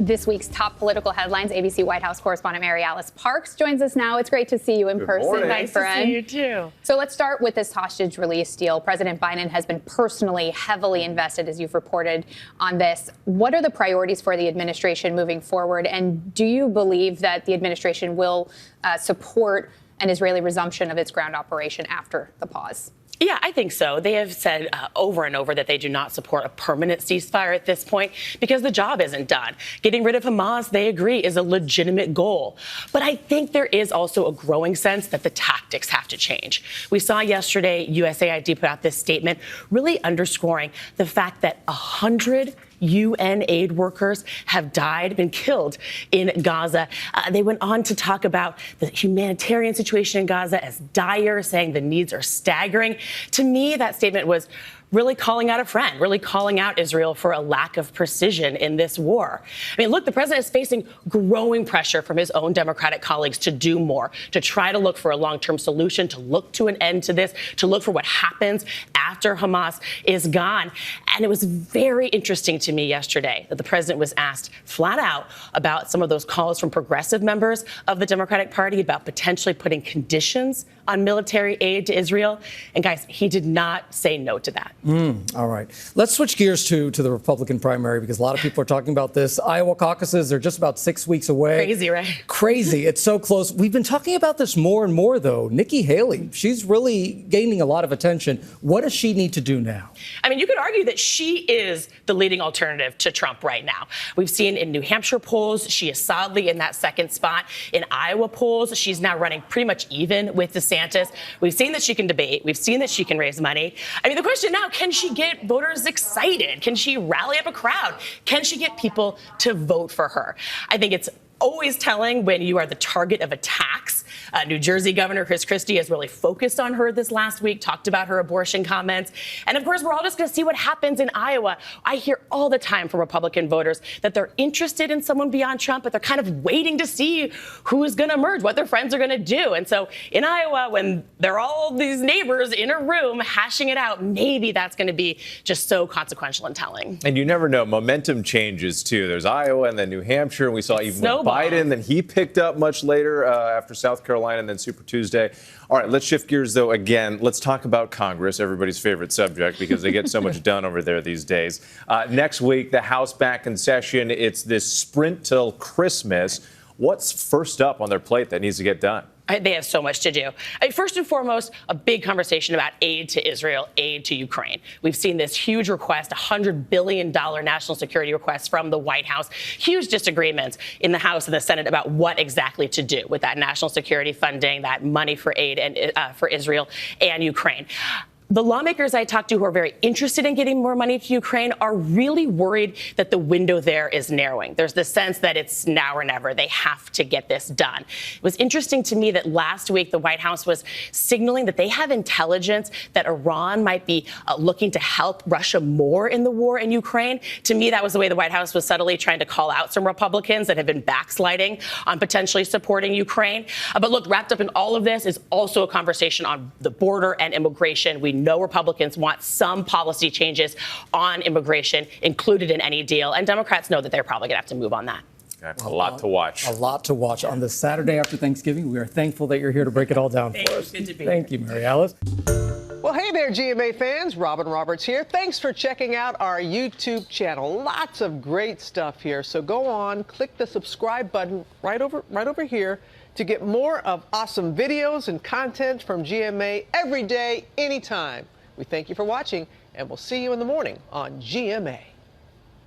This week's top political headlines, ABC White House correspondent MaryAlice Parks joins us now. It's great to see you in person, my friend. Nice to see you too. So let's start with this hostage release deal. President Biden has been personally heavily invested, as you've reported on this. What are the priorities for the administration moving forward? And do you believe that the administration will support an Israeli resumption of its ground operation after the pause? Yeah, I think so. They have said over and over that they do not support a permanent ceasefire at this point because the job isn't done. Getting rid of Hamas, they agree, is a legitimate goal. But I think there is also a growing sense that the tactics have to change. We saw yesterday USAID put out this statement really underscoring the fact that 100 UN aid workers have died, been killed in Gaza. They went on to talk about the humanitarian situation in Gaza as dire, saying the needs are staggering. To me, that statement was really calling out a friend, really calling out Israel for a lack of precision in this war. I mean, look, the president is facing growing pressure from his own Democratic colleagues to do more, to try to look for a long-term solution, to look to an end to this, to look for what happens after Hamas is gone. And it was very interesting to me yesterday that the president was asked flat out about some of those calls from progressive members of the Democratic Party about potentially putting conditions on military aid to Israel. And guys, he did not say no to that. All right. Let's switch gears to the Republican primary, because a lot of people are talking about this. Iowa caucuses are just about 6 weeks away. Crazy, right? Crazy. It's so close. We've been talking about this more and more, though. Nikki Haley, she's really gaining a lot of attention. What does she need to do now? I mean, you could argue that she is the leading alternative to Trump right now. We've seen in New Hampshire polls, she is solidly in that second spot. In Iowa polls, she's now running pretty much even with DeSantis. We've seen that she can debate. We've seen that she can raise money. I mean, the question now, can she get voters excited? Can she rally up a crowd? Can she get people to vote for her? I think it's always telling when you are the target of attacks. New Jersey Governor Chris Christie has really focused on her this last week, talked about her abortion comments. And of course, we're all just going to see what happens in Iowa. I hear all the time from Republican voters that they're interested in someone beyond Trump, but they're kind of waiting to see who is going to emerge, what their friends are going to do. And so in Iowa, when they're all these neighbors in a room hashing it out, maybe that's going to be just so consequential and telling. And you never know. Momentum changes, too. There's Iowa and then New Hampshire. And we saw even with Biden, then he picked up much later after South Carolina and then Super Tuesday. All right, let's shift gears, though, again. Let's talk about Congress, everybody's favorite subject, because they get so much done over there these days. Next week, the House back in session. It's this sprint till Christmas. What's first up on their plate that needs to get done? They have so much to do. First and foremost, a big conversation about aid to Israel, aid to Ukraine. We've seen this huge request, $100 billion national security request from the White House. Huge disagreements in the House and the Senate about what exactly to do with that national security funding, that money for aid and for Israel and Ukraine. The lawmakers I talked to who are very interested in getting more money to Ukraine are really worried that the window there is narrowing. There's the sense that it's now or never. They have to get this done. It was interesting to me that last week the White House was signaling that they have intelligence that Iran might be looking to help Russia more in the war in Ukraine. To me, that was the way the White House was subtly trying to call out some Republicans that have been backsliding on potentially supporting Ukraine. But look, wrapped up in all of this is also a conversation on the border and immigration. We know Republicans want some policy changes on immigration included in any deal, and Democrats know that they're probably going to have to move on that. Okay. A lot to watch. A lot to watch on this Saturday after Thanksgiving. We are thankful that you're here to break it all down for us. Good to be Thank you, MaryAlice. Well, hey there, GMA fans. Robin Roberts here. Thanks for checking out our YouTube channel. Lots of great stuff here. So go on, click the subscribe button right over here to get more of awesome videos and content from GMA every day, anytime. We thank you for watching, and we'll see you in the morning on GMA.